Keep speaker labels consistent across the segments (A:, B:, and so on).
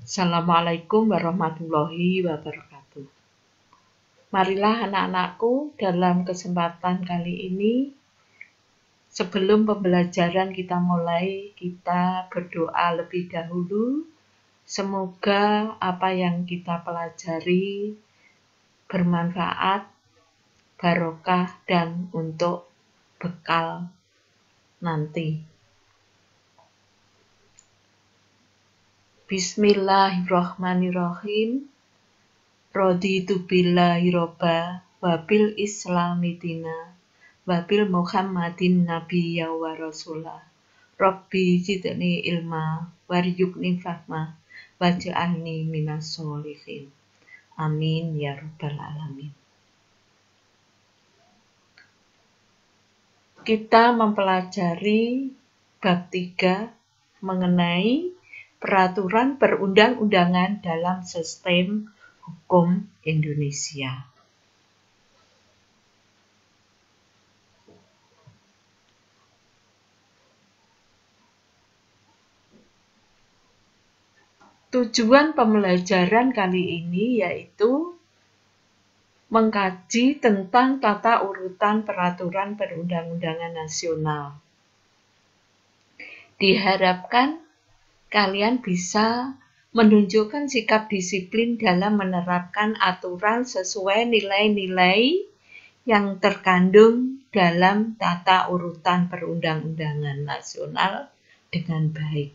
A: Assalamualaikum warahmatullahi wabarakatuh. Marilah anak-anakku, dalam kesempatan kali ini, sebelum pembelajaran kita mulai, kita berdoa lebih dahulu. Semoga apa yang kita pelajari bermanfaat, barokah, dan untuk bekal nanti. Bismillahirrahmanirrahim. Raditu billahi robba wabil islami dina wabil muhammadin nabiyya wa rasulah. Rabbi zidni ilma warzuqni fahma waj'alni minas sholihin. Amin ya rabbal alamin. Kita mempelajari bab 3 mengenai peraturan perundang-undangan dalam sistem hukum Indonesia. Tujuan pembelajaran kali ini yaitu mengkaji tentang tata urutan peraturan perundang-undangan nasional. Diharapkan kalian bisa menunjukkan sikap disiplin dalam menerapkan aturan sesuai nilai-nilai yang terkandung dalam tata urutan perundang-undangan nasional dengan baik.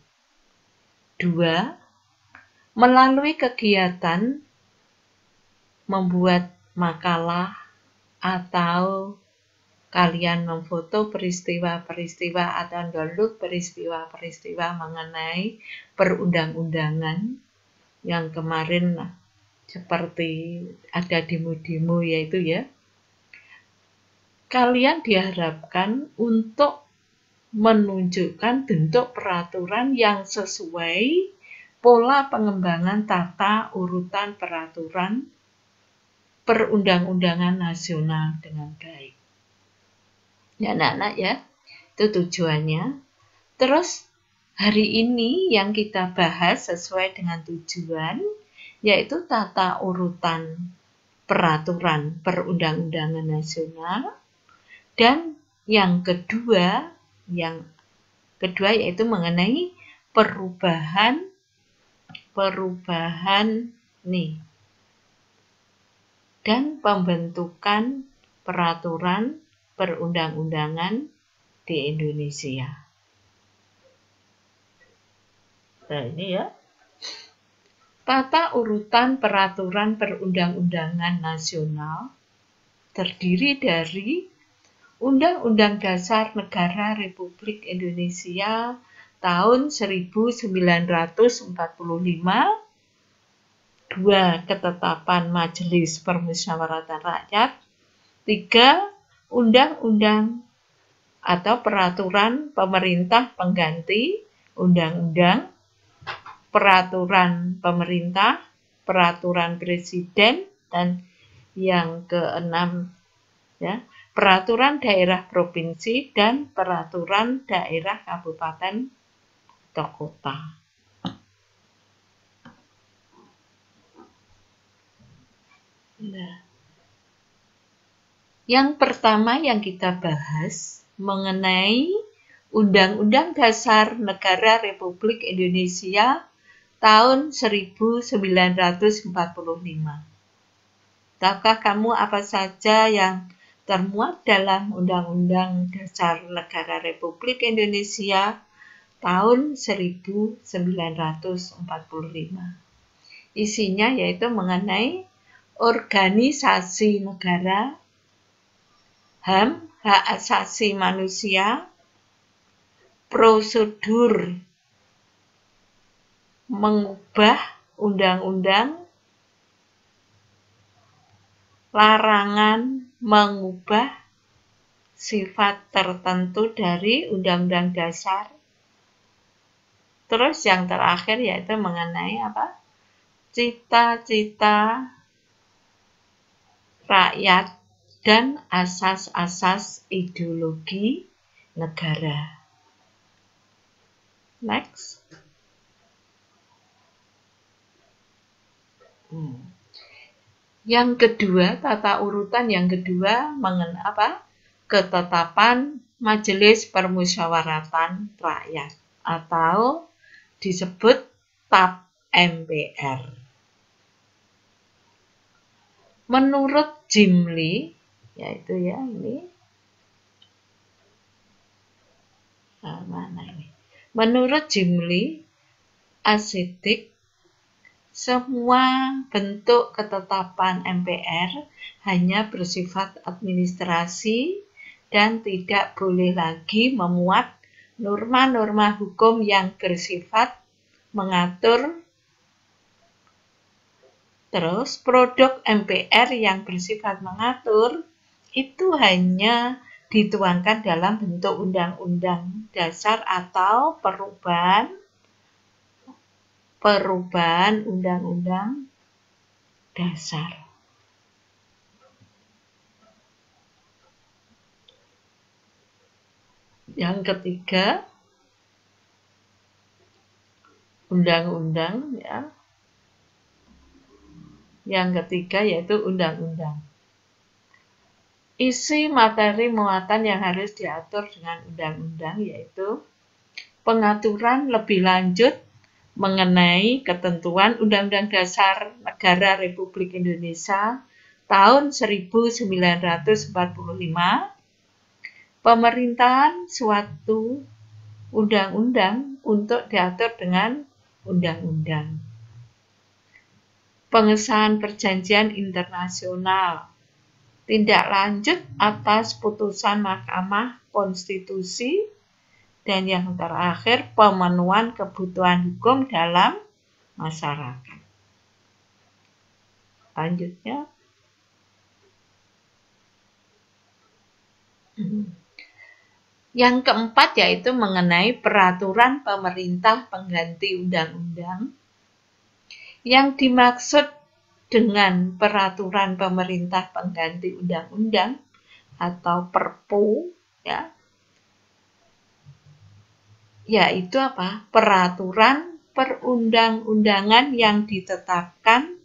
A: 2. Melalui kegiatan membuat makalah atau kalian memfoto peristiwa-peristiwa atau download peristiwa-peristiwa mengenai perundang-undangan yang kemarin seperti ada demo-demo yaitu ya. Kalian diharapkan untuk menunjukkan bentuk peraturan yang sesuai pola pengembangan tata urutan peraturan perundang-undangan nasional dengan baik. Ya anak-anak ya, itu tujuannya. Terus hari ini yang kita bahas sesuai dengan tujuan, yaitu tata urutan peraturan perundang-undangan nasional. Dan yang kedua yaitu mengenai perubahan dan pembentukan peraturan perundang-undangan di Indonesia. Nah, ini ya. Tata urutan peraturan perundang-undangan nasional terdiri dari Undang-Undang Dasar Negara Republik Indonesia tahun 1945, 2. Ketetapan Majelis Permusyawaratan Rakyat, 3. Undang-undang atau peraturan pemerintah pengganti undang-undang, peraturan pemerintah, peraturan presiden, dan yang keenam ya, peraturan daerah provinsi dan peraturan daerah kabupaten atau kota. Nah, yang pertama yang kita bahas mengenai Undang-Undang Dasar Negara Republik Indonesia tahun 1945. Tahukah kamu apa saja yang termuat dalam Undang-Undang Dasar Negara Republik Indonesia tahun 1945? Isinya yaitu mengenai organisasi negara, HAM, hak asasi manusia, prosedur mengubah undang-undang, larangan mengubah sifat tertentu dari undang-undang dasar. Terus yang terakhir yaitu mengenai apa? Cita-cita rakyat dan asas-asas ideologi negara. Next. Yang kedua, tata urutan yang kedua mengenai ketetapan Majelis Permusyawaratan Rakyat atau disebut TAP MPR. Menurut Jimli, yaitu ya ini, mana ini? Menurut Jimli Asidik, semua bentuk ketetapan MPR hanya bersifat administrasi dan tidak boleh lagi memuat norma-norma hukum yang bersifat mengatur. Terus produk MPR yang bersifat mengatur itu hanya dituangkan dalam bentuk undang-undang dasar atau perubahan undang-undang dasar. Yang ketiga, undang-undang ya. Yang ketiga yaitu undang-undang. Isi materi muatan yang harus diatur dengan undang-undang yaitu pengaturan lebih lanjut mengenai ketentuan Undang-Undang Dasar Negara Republik Indonesia tahun 1945, pemerintahan suatu undang-undang untuk diatur dengan undang-undang. Pengesahan perjanjian internasional, tindak lanjut atas putusan Mahkamah Konstitusi, dan yang terakhir pemenuhan kebutuhan hukum dalam masyarakat. Lanjutnya, yang keempat yaitu mengenai peraturan pemerintah pengganti undang-undang. Yang dimaksud dengan peraturan pemerintah pengganti undang-undang atau Perpu ya, yaitu apa? Peraturan perundang-undangan yang ditetapkan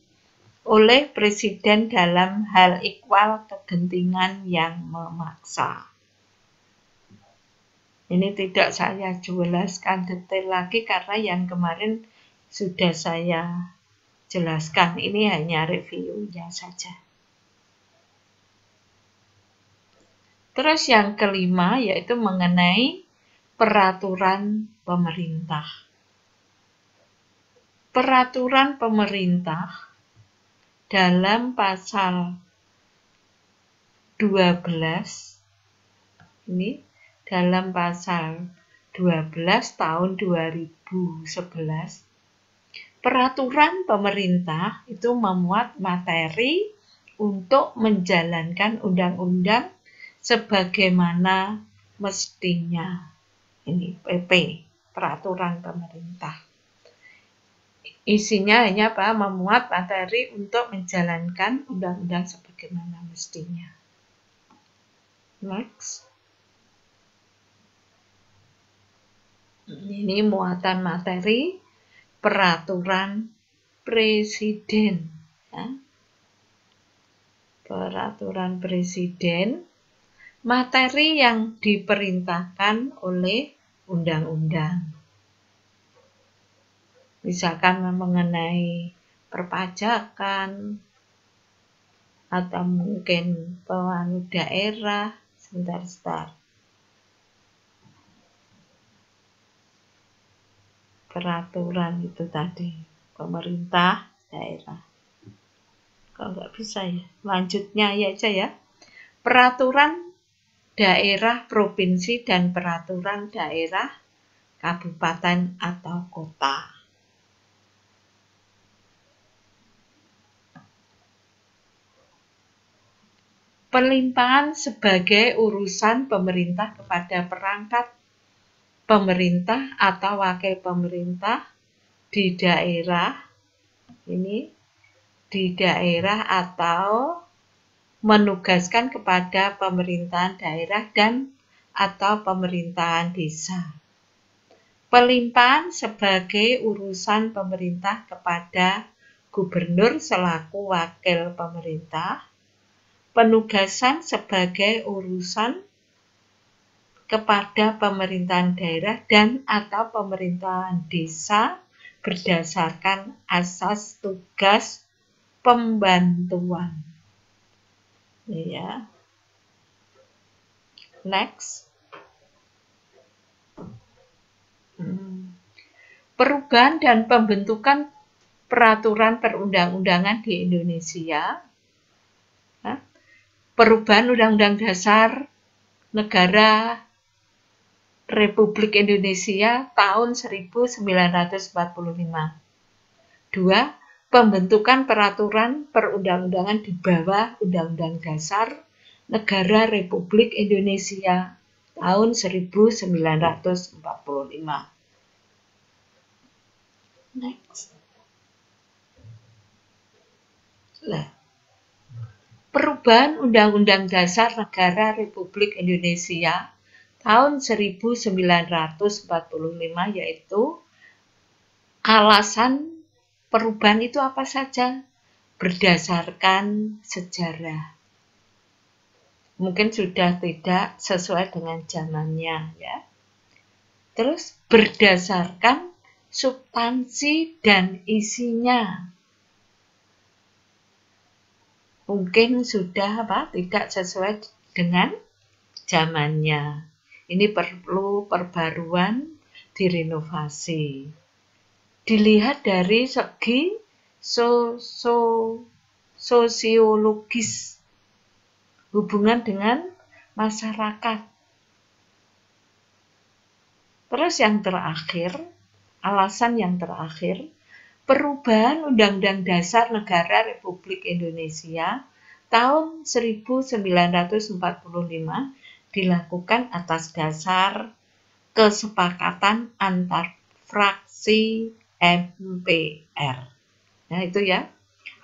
A: oleh Presiden dalam hal ikhwal kegentingan yang memaksa. Ini tidak saya jelaskan detail lagi karena yang kemarin sudah saya jelaskan, ini hanya reviewnya saja. Terus yang kelima yaitu mengenai peraturan pemerintah. Peraturan pemerintah dalam pasal 12, ini dalam pasal 12 tahun 2011, peraturan pemerintah itu memuat materi untuk menjalankan undang-undang sebagaimana mestinya. Ini PP, peraturan pemerintah. Isinya hanya apa? Memuat materi untuk menjalankan undang-undang sebagaimana mestinya. Next. Ini muatan materi peraturan presiden. Ya. Peraturan presiden, materi yang diperintahkan oleh undang-undang. Misalkan mengenai perpajakan, atau mungkin pembangunan daerah, sebentar. Peraturan itu tadi, pemerintah daerah. Kalau nggak bisa ya, lanjutnya aja ya. Peraturan daerah provinsi dan peraturan daerah kabupaten atau kota. Pelimpahan sebagai urusan pemerintah kepada perangkat pemerintah atau wakil pemerintah di daerah, ini di daerah atau menugaskan kepada pemerintahan daerah dan atau pemerintahan desa. Pelimpahan sebagai urusan pemerintah kepada gubernur selaku wakil pemerintah, penugasan sebagai urusan kepada pemerintahan daerah dan atau pemerintahan desa berdasarkan asas tugas pembantuan. Ya. Next. Perubahan dan pembentukan peraturan perundang-undangan di Indonesia. Perubahan Undang-Undang Dasar Negara Republik Indonesia tahun 1945. 2. Pembentukan peraturan perundang-undangan di bawah Undang-Undang Dasar Negara Republik Indonesia tahun 1945. Next. Perubahan Undang-Undang Dasar Negara Republik Indonesia tahun 1945 yaitu alasan perubahan itu apa saja? Berdasarkan sejarah. Mungkin sudah tidak sesuai dengan zamannya ya. Terus berdasarkan substansi dan isinya. Mungkin sudah tidak sesuai dengan zamannya. Ini perlu perbaruan, direnovasi. Dilihat dari segi sosiologis, hubungan dengan masyarakat. Terus yang terakhir, alasan yang terakhir, perubahan Undang-Undang Dasar Negara Republik Indonesia tahun 1945 dilakukan atas dasar kesepakatan antar fraksi MPR. Nah itu ya,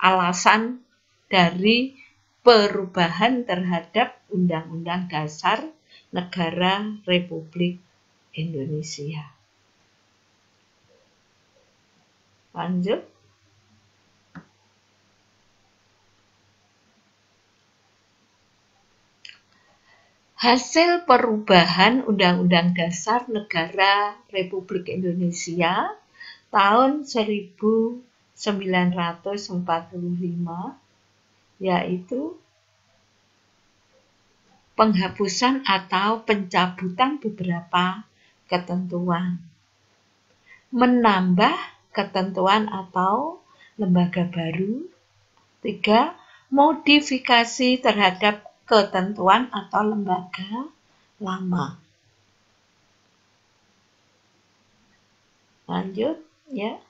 A: alasan dari perubahan terhadap Undang-Undang Dasar Negara Republik Indonesia. Lanjut. Hasil perubahan Undang-Undang Dasar Negara Republik Indonesia tahun 1945 yaitu penghapusan atau pencabutan beberapa ketentuan, menambah ketentuan atau lembaga baru. 3. Modifikasi terhadap ketentuan atau lembaga lama. Lanjut ya.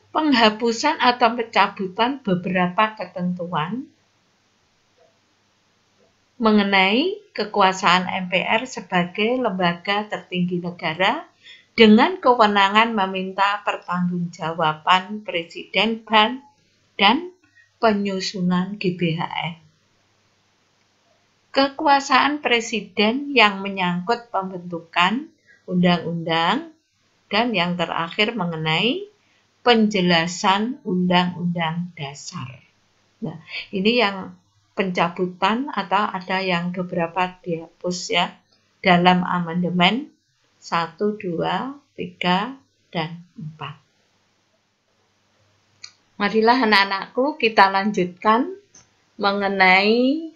A: Penghapusan atau pencabutan beberapa ketentuan mengenai kekuasaan MPR sebagai lembaga tertinggi negara dengan kewenangan meminta pertanggungjawaban Presiden dan penyusunan GBHN. Kekuasaan Presiden yang menyangkut pembentukan undang-undang dan yang terakhir mengenai penjelasan Undang-Undang Dasar. Nah, ini yang pencabutan atau ada yang beberapa dihapus ya dalam amandemen 1, 2, 3, dan 4. Marilah anak-anakku kita lanjutkan mengenai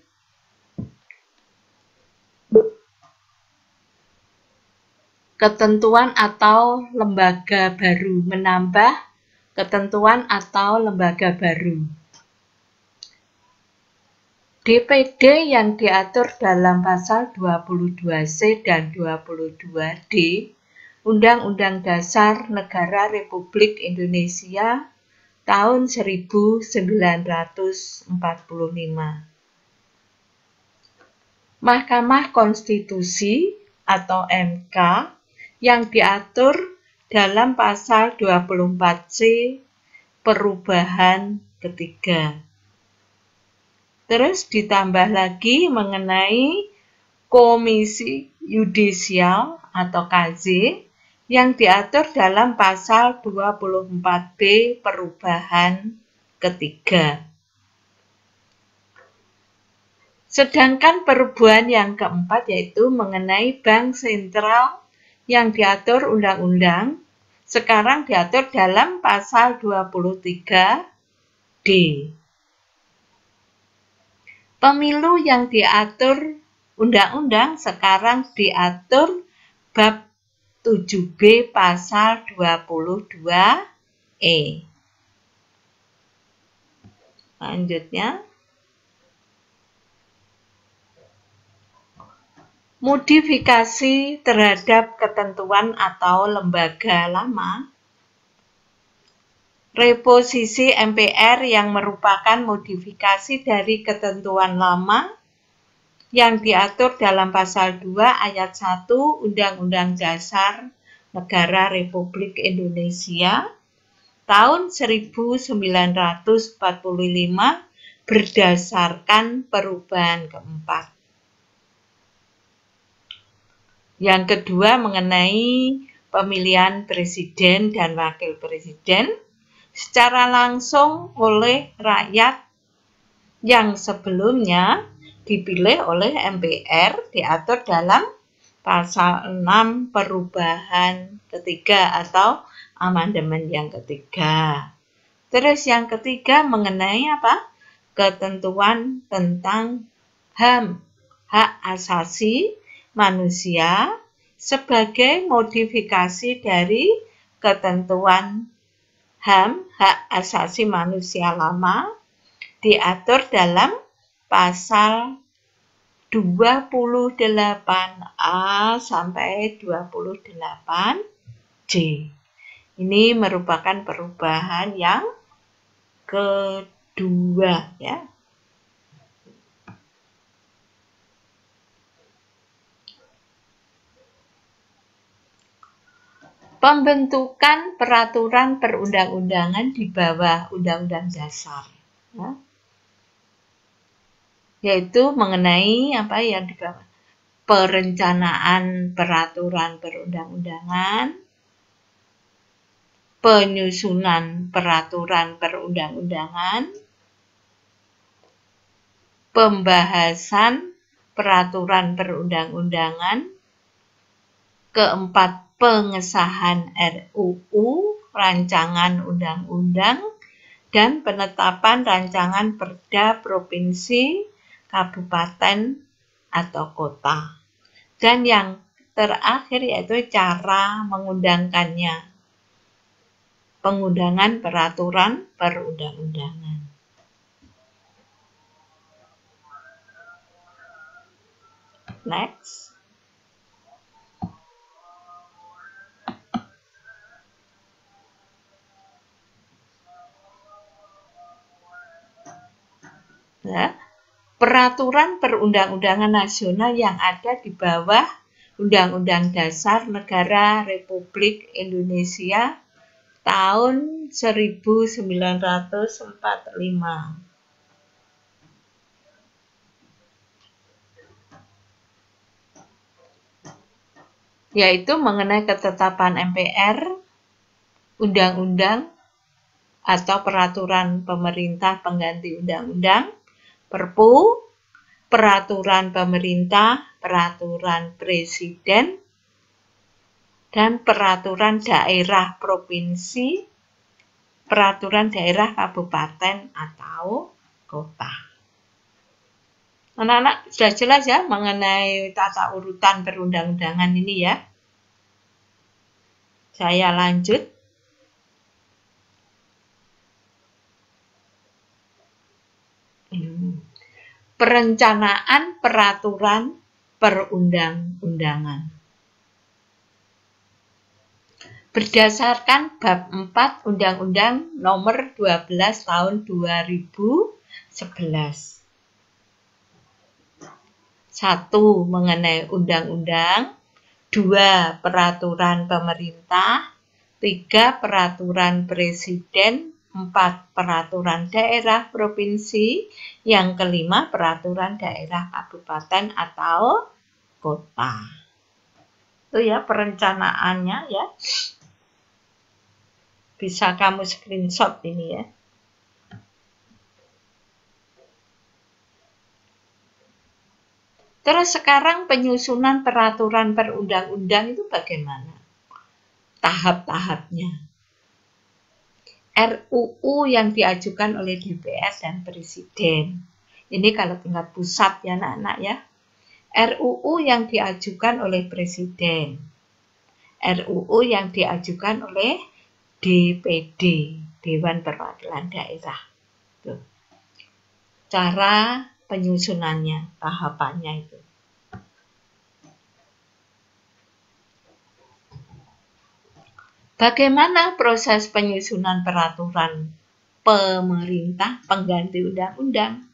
A: ketentuan atau lembaga baru, menambah ketentuan atau lembaga baru. DPD yang diatur dalam pasal 22C dan 22D Undang-Undang Dasar Negara Republik Indonesia tahun 1945. Mahkamah Konstitusi atau MK yang diatur dalam pasal 24C perubahan ketiga. Terus ditambah lagi mengenai Komisi Yudisial atau KZ yang diatur dalam pasal 24B perubahan ketiga. Sedangkan perubahan yang keempat yaitu mengenai bank sentral yang diatur undang-undang, sekarang diatur dalam pasal 23D. Pemilu yang diatur undang-undang sekarang diatur bab 7B pasal 22E. Selanjutnya, modifikasi terhadap ketentuan atau lembaga lama. Reposisi MPR yang merupakan modifikasi dari ketentuan lama yang diatur dalam pasal 2 ayat 1 Undang-Undang Dasar Negara Republik Indonesia tahun 1945 berdasarkan perubahan keempat. Yang kedua mengenai pemilihan presiden dan wakil presiden secara langsung oleh rakyat yang sebelumnya dipilih oleh MPR diatur dalam pasal 6 perubahan ketiga atau amandemen yang ketiga. Terus yang ketiga mengenai apa? Ketentuan tentang HAM, hak asasi manusia sebagai modifikasi dari ketentuan HAM, hak asasi manusia lama, diatur dalam pasal 28A sampai 28C. Ini merupakan perubahan yang kedua, ya. Pembentukan peraturan perundang-undangan di bawah Undang-Undang Dasar, ya. Yaitu mengenai apa yang di bawah perencanaan peraturan perundang-undangan, penyusunan peraturan perundang-undangan, pembahasan peraturan perundang-undangan, keempat pengesahan RUU, rancangan undang-undang, dan penetapan rancangan perda provinsi, kabupaten, atau kota. Dan yang terakhir yaitu cara mengundangkannya, pengundangan peraturan perundang-undangan. Next. Ya, peraturan perundang-undangan nasional yang ada di bawah Undang-Undang Dasar Negara Republik Indonesia tahun 1945. Yaitu mengenai ketetapan MPR, undang-undang atau peraturan pemerintah pengganti undang-undang, Perpu, peraturan pemerintah, peraturan presiden, dan peraturan daerah provinsi, peraturan daerah kabupaten atau kota. Anak-anak sudah jelas ya mengenai tata urutan perundang-undangan ini ya. Saya lanjut. Perencanaan peraturan perundang-undangan. Berdasarkan bab 4 Undang-Undang Nomor 12 Tahun 2011. 1. Mengenai undang-undang. 2. Peraturan pemerintah. 3. Peraturan presiden. 4. Peraturan daerah provinsi. Yang kelima, peraturan daerah kabupaten atau kota. Itu ya perencanaannya ya. Bisa kamu screenshot ini ya. Terus sekarang penyusunan peraturan perundang-undang itu bagaimana? Tahap-tahapnya. RUU yang diajukan oleh DPR dan Presiden. Ini kalau tingkat pusat ya anak-anak ya. RUU yang diajukan oleh Presiden. RUU yang diajukan oleh DPD, Dewan Perwakilan Daerah. Tuh. Cara penyusunannya, tahapannya itu. Bagaimana proses penyusunan peraturan pemerintah pengganti undang-undang?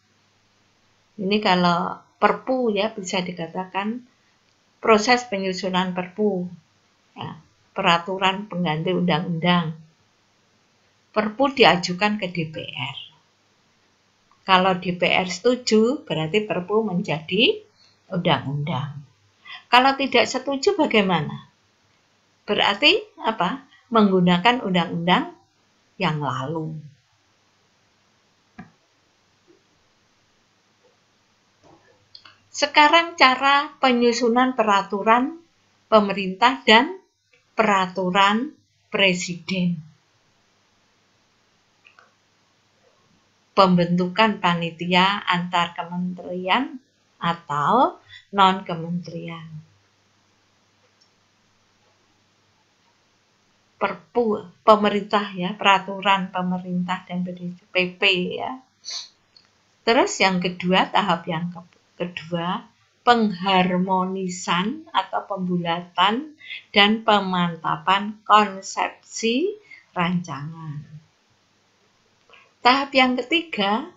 A: Ini kalau Perpu ya bisa dikatakan proses penyusunan Perpu, ya, peraturan pengganti undang-undang. Perpu diajukan ke DPR. Kalau DPR setuju, berarti Perpu menjadi undang-undang. Kalau tidak setuju bagaimana? Berarti apa? Menggunakan undang-undang yang lalu. Sekarang cara penyusunan peraturan pemerintah dan peraturan presiden. Pembentukan panitia antar kementerian atau non-kementerian. Perpu pemerintah ya, peraturan pemerintah dan PP ya. Terus yang kedua, tahap yang kedua, pengharmonisan atau pembulatan dan pemantapan konsepsi rancangan. Tahap yang ketiga,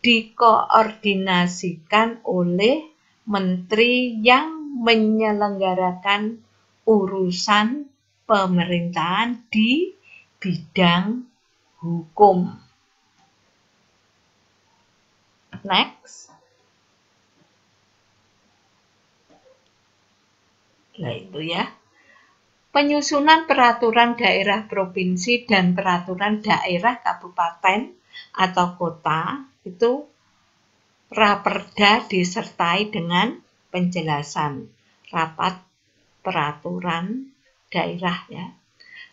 A: dikoordinasikan oleh menteri yang menyelenggarakan urusan pemerintahan di bidang hukum. Next. Nah itu ya. Penyusunan peraturan daerah provinsi dan peraturan daerah kabupaten atau kota itu Raperda disertai dengan penjelasan rapat peraturan daerah ya.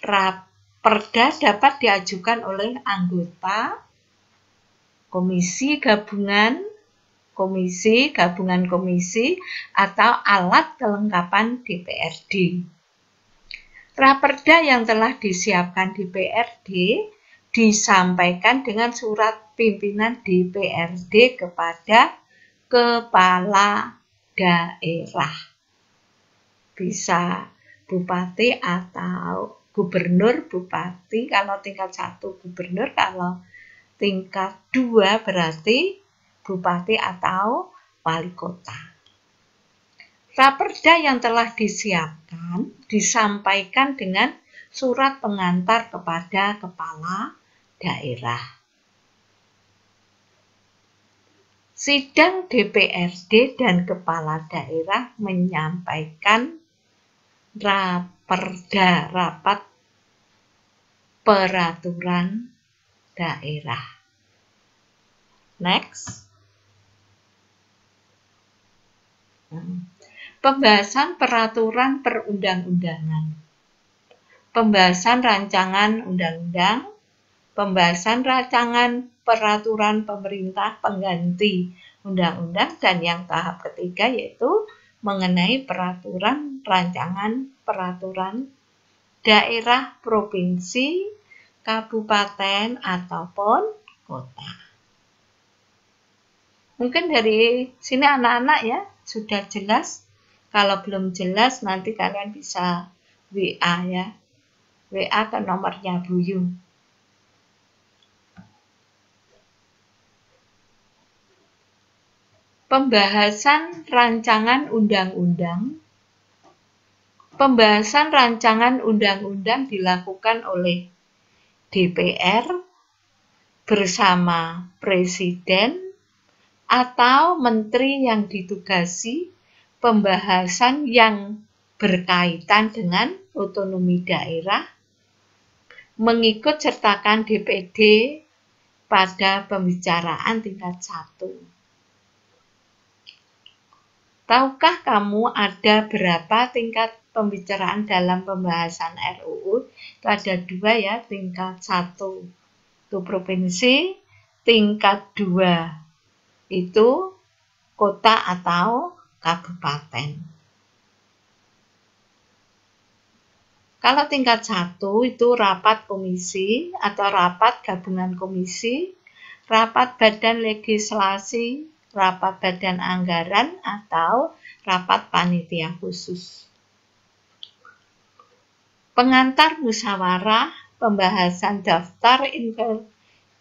A: Raperda dapat diajukan oleh anggota komisi, gabungan komisi, atau alat kelengkapan DPRD. Raperda yang telah disiapkan DPRD disampaikan dengan surat pimpinan DPRD kepada kepala daerah. Bisa bupati atau gubernur, bupati, kalau tingkat 1 gubernur, kalau tingkat 2 berarti bupati atau wali kota. Raperda yang telah disiapkan disampaikan dengan surat pengantar kepada kepala daerah. Sidang DPRD dan kepala daerah menyampaikan Raperda, rapat peraturan daerah. Next. Pembahasan peraturan perundang-undangan. Pembahasan rancangan undang-undang, pembahasan rancangan peraturan pemerintah pengganti undang-undang, dan yang tahap ketiga yaitu mengenai peraturan rancangan peraturan daerah, provinsi, kabupaten, ataupun kota. Mungkin dari sini anak-anak ya sudah jelas. Kalau belum jelas nanti kalian bisa WA ya. WA ke nomornya Bu Yu. Pembahasan rancangan undang-undang. Pembahasan rancangan undang-undang dilakukan oleh DPR bersama Presiden atau menteri yang ditugasi pembahasan yang berkaitan dengan otonomi daerah, mengikut sertakan DPD pada pembicaraan tingkat 1. Tahukah kamu ada berapa tingkat pembicaraan dalam pembahasan RUU? Itu ada 2 ya, tingkat 1 itu provinsi, tingkat 2 itu kota atau kabupaten. Kalau tingkat 1 itu rapat komisi atau rapat gabungan komisi, rapat badan legislasi, rapat badan anggaran, atau rapat panitia khusus. Pengantar musyawarah, pembahasan daftar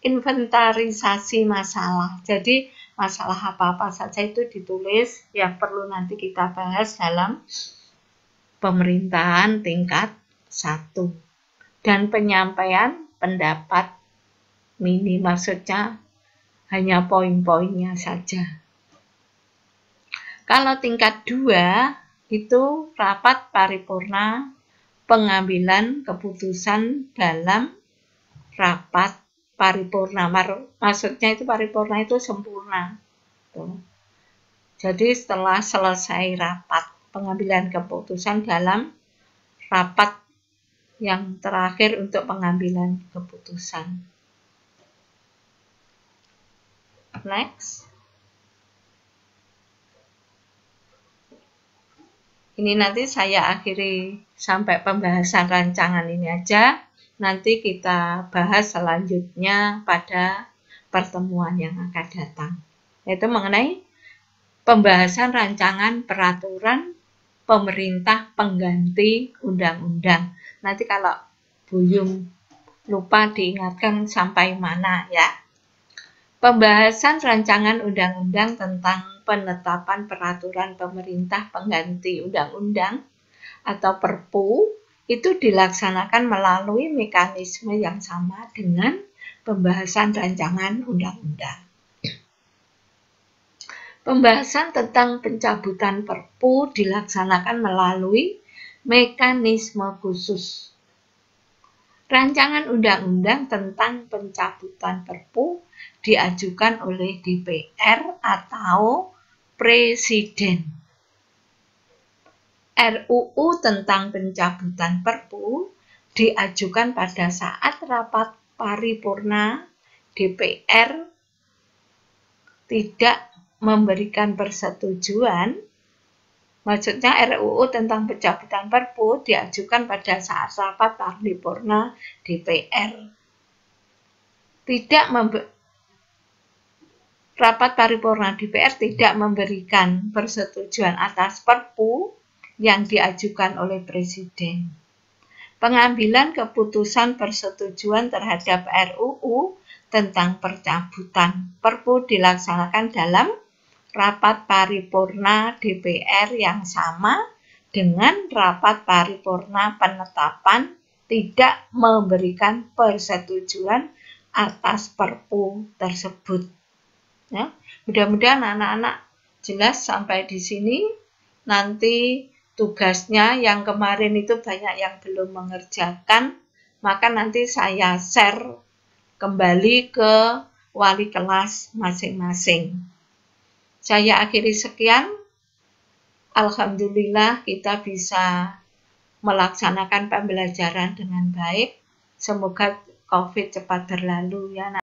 A: inventarisasi masalah. Jadi masalah apa-apa saja itu ditulis yang perlu nanti kita bahas dalam pemerintahan tingkat 1. Dan penyampaian pendapat mini, maksudnya hanya poin-poinnya saja. Kalau tingkat 2 itu rapat paripurna, pengambilan keputusan dalam rapat paripurna. Maksudnya itu paripurna itu sempurna. Jadi setelah selesai rapat, pengambilan keputusan dalam rapat yang terakhir untuk pengambilan keputusan. Next. Ini nanti saya akhiri sampai pembahasan rancangan ini aja. Nanti kita bahas selanjutnya pada pertemuan yang akan datang. Yaitu mengenai pembahasan rancangan peraturan pemerintah pengganti undang-undang. Nanti kalau Buyung lupa diingatkan sampai mana ya. Pembahasan rancangan undang-undang tentang penetapan peraturan pemerintah pengganti undang-undang atau Perpu itu dilaksanakan melalui mekanisme yang sama dengan pembahasan rancangan undang-undang. Pembahasan tentang pencabutan Perpu dilaksanakan melalui mekanisme khusus. Rancangan undang-undang tentang pencabutan Perpu diajukan oleh DPR atau Presiden. RUU tentang pencabutan Perpu diajukan pada saat rapat paripurna DPR tidak memberikan persetujuan. Maksudnya RUU tentang pencabutan Perpu diajukan pada saat rapat paripurna DPR. Rapat paripurna DPR tidak memberikan persetujuan atas Perpu yang diajukan oleh Presiden. Pengambilan keputusan persetujuan terhadap RUU tentang pencabutan Perpu dilaksanakan dalam rapat paripurna DPR yang sama dengan rapat paripurna penetapan tidak memberikan persetujuan atas Perpu tersebut. Ya, mudah-mudahan anak-anak jelas sampai di sini. Nanti tugasnya yang kemarin itu banyak yang belum mengerjakan, maka nanti saya share kembali ke wali kelas masing-masing. Saya akhiri sekian. Alhamdulillah kita bisa melaksanakan pembelajaran dengan baik. Semoga COVID cepat berlalu ya.